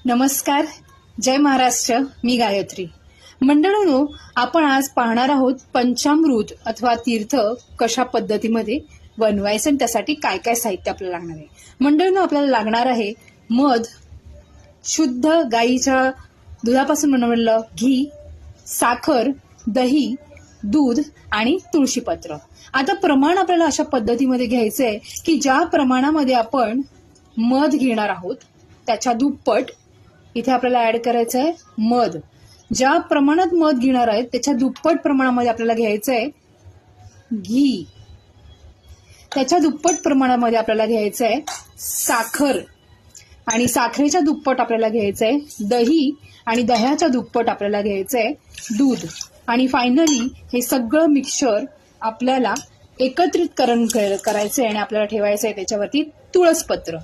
नमस्कार, जय महाराष्ट्र. मी गायत्री. मंडळींनो, आपण आज पाहणार आहोत पंचामृत अथवा तीर्थ कशा पद्धतीमध्ये बनवायचं आणि त्यासाठी काय काय साहित्य आपल्याला लागणार आहे. मंडळींनो, आपल्याला लागणार आहे मध, शुद्ध गाईच्या दुधापासून बनवलेलं घी, साखर, दही, दूध आणि तुळशीपत्र. आता प्रमाण आपल्याला अशा पद्धतीमध्ये घ्यायचं आहे की ज्या प्रमाणामध्ये आपण मध घेणार आहोत त्याच्या दुप्पट इथे आपल्याला ऍड करायचं आहे मध. ज्या प्रमाणात मध घेणार आहे त्याच्या दुप्पट प्रमाणामध्ये आपल्याला घ्यायचं आहे घी. त्याच्या दुप्पट प्रमाणामध्ये आपल्याला घ्यायचं आहे साखर आणि साखरेच्या दुप्पट आपल्याला घ्यायचं आहे दही आणि दह्याच्या दुप्पट आपल्याला घ्यायचं आहे दूध. आणि फायनली हे सगळं मिक्सचर आपल्याला एकत्रित करायचं आहे आणि आपल्याला ठेवायचं आहे त्याच्यावरती तुळसपत्र.